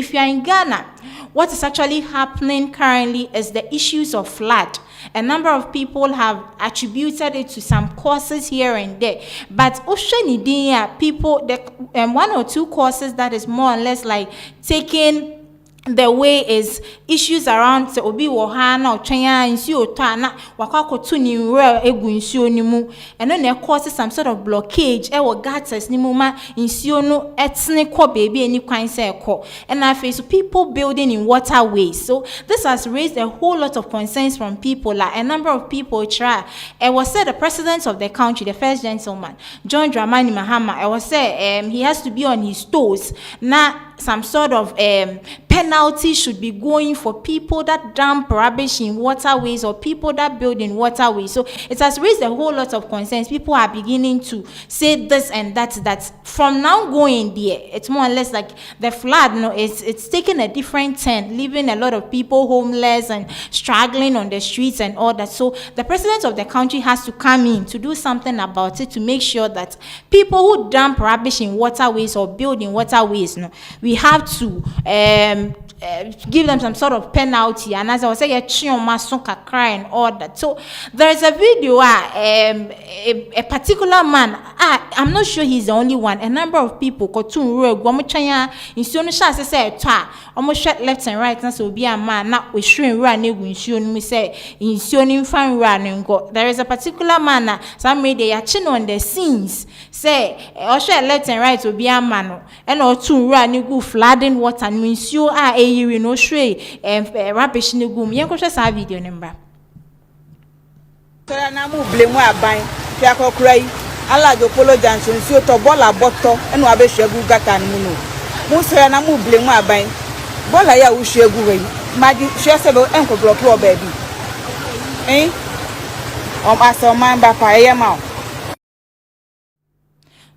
if you are in Ghana, what is actually happening currently is the issues of flood. A number of people have attributed it to some causes here and there, but people, one or two causes that is more or less like taking the way is issues around se obi wo ha na otwenya nsuo to na wakakoto ni nra egu nsuo ni mu eno na cause some sort of blockage e wo gutters ni mu ma nsuo no etne ko baby any kwan se ko and na face people building in waterways. So this has raised a whole lot of concerns from people. Like a number of people try, it was said the president of the country, the first gentleman John Dramani Mahama, it was said he has to be on his toes. Now some sort of penalty should be going for people that dump rubbish in waterways or people that build in waterways. So it has raised a whole lot of concerns. People are beginning to say this and that from now going there, it's more or less like the flood, it's taking a different turn, leaving a lot of people homeless and struggling on the streets and all that. So the president of the country has to come in to do something about it, to make sure that people who dump rubbish in waterways or build in waterways, we have to give them some sort of penalty. And as I was saying, cry and all that. So there is a video, a particular man, I'm not sure he's the only one, a number of people almost shot left and right, and so be a man not with shrin run we say in fan run go. There is a particular man, some may they are chin on the scenes, say or shot left and right will be a man and or two run go flooding water and means you are a year no stray and rubbish in the room. Yanko just video number. Namu blame wa buying, Piako cry, Allah go polo Johnson, so to bola bottle and wabesha gugata and muno. Musa namu blame wa buying. Bola ya ushegu we madi shesebo enko block your baby aso man ba pa yema.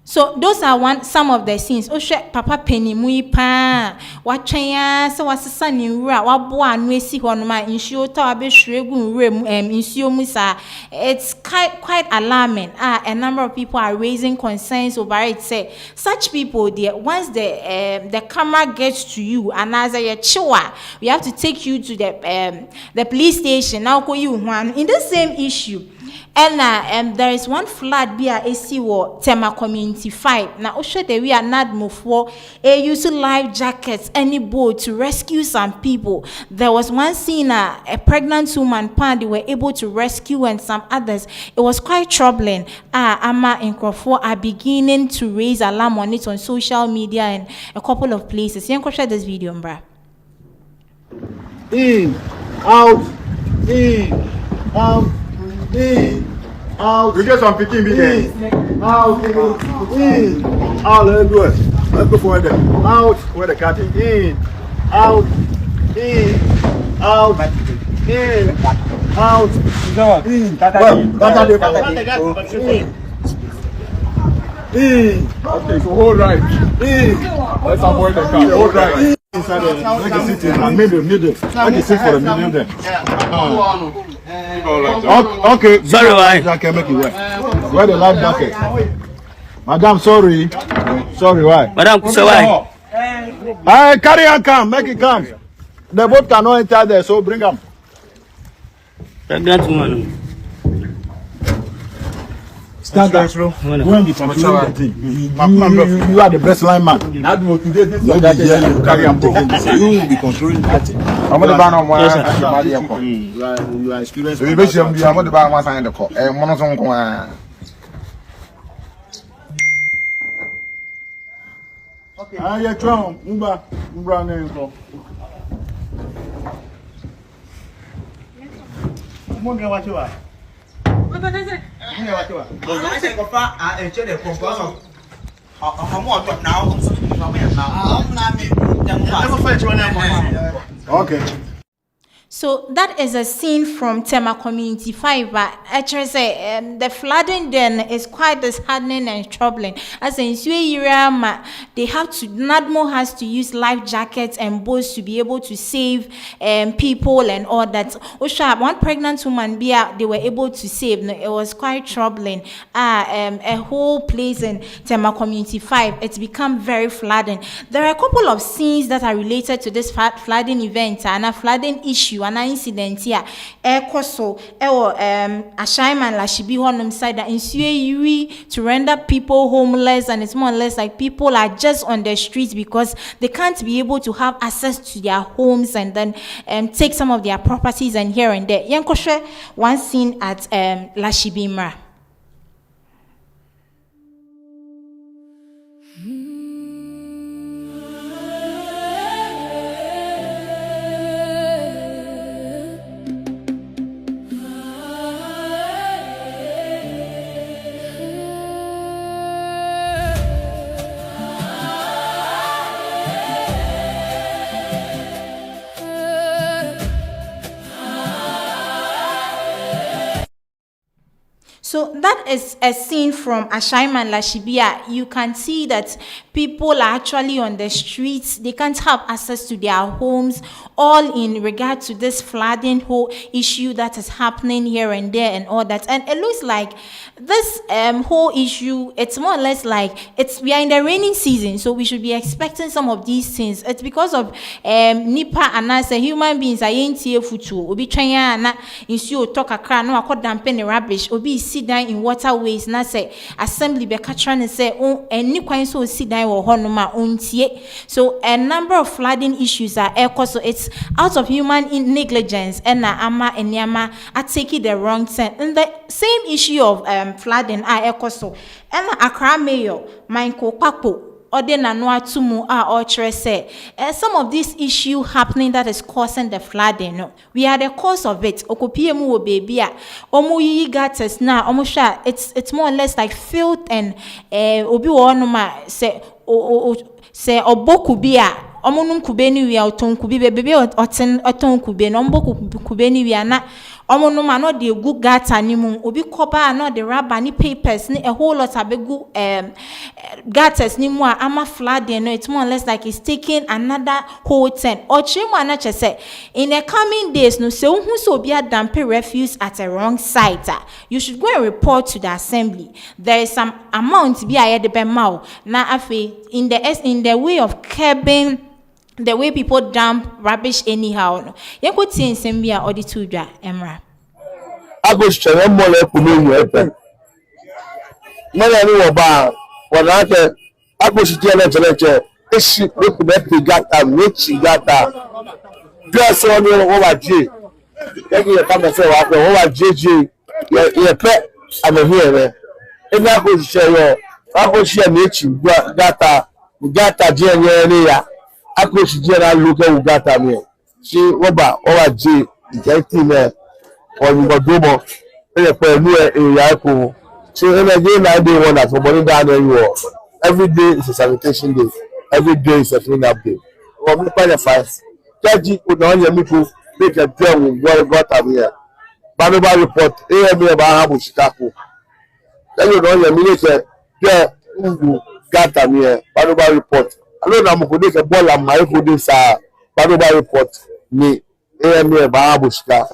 So those are some of the scenes. Papa penny mui pa watchenya so wasesa ni wura wabo anu esi hono ma nsuo ta abehwregu nwura nsuo musa. It's quite alarming. A number of people are raising concerns over it. Say such people there, once the camera gets to you and as a chiwa, we have to take you to the police station. Now call you one in the same issue. And there is one flood via AC war Tema community fight. Now Osha we are not move for use life jackets, any boat to rescue some people. There was one scene a pregnant woman they were able to rescue and some others. It was quite troubling. Ama and Crawford are beginning to raise alarm on it on social media and a couple of places. You can share this video, bruh. In, out, in, out. We get some picking big out, in, out. Let's do it. Let's go for them. Out. Where the cat is. In, out, in, out, in, out. In. Okay, so hold right. Let's avoid the car. Hold right. Inside the make a seat in middle. Make a seat for the middle there. Okay, sorry, why? I can make it work. Where the life jacket? Madam, sorry. Sorry, why? Madam, so why? Hey, carry on, come, make it come. The boat cannot enter there, so bring them. Pregnant woman. Stand up. When the patrol thing, you are the best line man. That will today this You carry on taking this. You will be controlling that. I'm not the ban on one. You are experienced. You basically I'm not the ban one sign the call. And one of them. Okay. Ah, yeah, Tron. Umba name. What you are? Okay. So that is a scene from Tema Community 5. But actually, say the flooding then is quite disheartening and troubling. As in Rawlings-Era, they have to, NADMO has to use life jackets and boats to be able to save people and all that. Osha, one pregnant woman, they were able to save. No, it was quite troubling. A whole place in Tema Community 5, it's become very flooding. There are a couple of scenes that are related to this flooding event and a flooding issue. An incident here, so Ashaiman Lashibi honum side that in to render people homeless, and it's more or less like people are just on the streets because they can't be able to have access to their homes and then take some of their properties and here and there. Yankoshe one scene at Lashibimra. So that is a scene from Ashaiman Lashibia. You can see that people are actually on the streets. They can't have access to their homes, all in regard to this flooding whole issue that is happening here and there and all that. And it looks like this whole issue, it's more or less like we are in the rainy season, so we should be expecting some of these things. It's because of Nipa and as human beings are in futu. Obi chanya na insu talk Accra no akọ dampen rubbish. Obi sit down in waterways na say assembly be catching and say oh any kwan so sit down wo honoma ontie. So a number of flooding issues are echo, so it's out of human negligence and na ama enyama are taking the wrong turn. And the same issue of flooding are echo, so and Accra Mayor Michael Papo some of this issue happening that is causing the flooding. No, we are the cause of it. Okopie baby omu gutters now. It's more or less like filth and obi wonuma say oboku bia. Omunum kubeni we oton kubi bebe oton kube no mboku kubeni we na omunum no de gu gata nimu obi koba no de rubber ni papers ni a whole lot abegu gatas nimu ama flooding. No, it's more or less like it's taking another whole turn. Ochimu anache say in the coming days no se unhu so obi adampe refuse at a wrong site, you should go and report to the assembly. There is some amount bi aye de be ma na afi in the way of curbing the way people dump rubbish anyhow. You could see in Sambia or the Tudra, Emra. I go share more like Pinax. Many knew about when I go to the issue with the gata, which got that. Just on your over G. Taking a comment after over JJ, your pet, I'm here. And I go share your, I go share nature, gata, Jania. Approach general local Ugata me. She Oba or J, getting there or you got double in a area. So in a game, I do one that for money down there you are. Every day is a sanitation day, every day is a clean up day. Or me find a fast. Judge could only make a drum with what I'm here. Banoba report, AMA about Chicago. Then you know your minister, Gata me, Banoba report. I know I'm going to ball and my good Banoba report me AMA Bahabushka.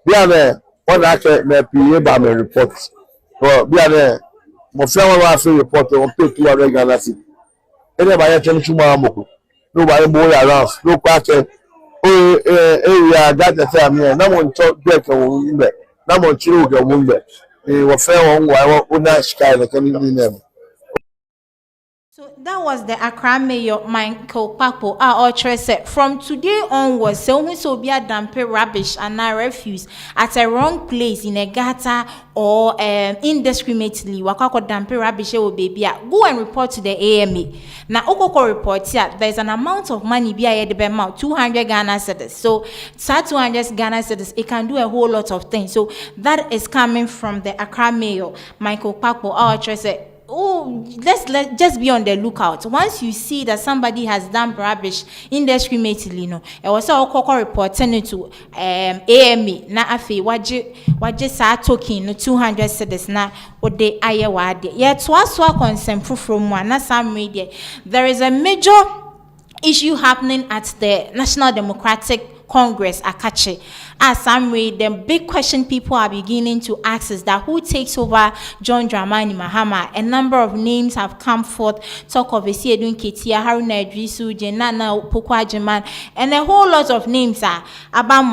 Be there, one actor may be able to report. Or be there, my friend will report on pay 200 Ghana cedi. Anybody can Chumamuku. Nobody more around, no question. Oh, area that the time here. No one talk back on Wimbe. No one children Wimbe. They were fair on why one nice guy that can be them. So that was the Accra Mayor Michael Papo. Our said from today onwards, so be a dampe rubbish and not refuse at a wrong place in a gutter or indiscriminately. Wakako dampe rubbish will be go and report to the AMA. Now Okoko report here. There's an amount of money be a the amount 200 Ghana cedis. So 200 Ghana cedis, it can do a whole lot of things. So that is coming from the Accra Mayor Michael Papo. Our said. let's just be on the lookout. Once you see that somebody has done rubbish indiscriminately, you know, it was all reporting it to AME. Na afi waje sa token no 200 cedis na what they aye wade. Yet was concern from one na some media. There is a major issue happening at the National Democratic Congress, Akache. As some way, the big question people are beginning to ask is that who takes over John Dramani Mahama? A number of names have come forth. Talk of Esiedun Ketia, Haruna Idrisu, Jenana Pokwa Jeman, and a whole lot of names are about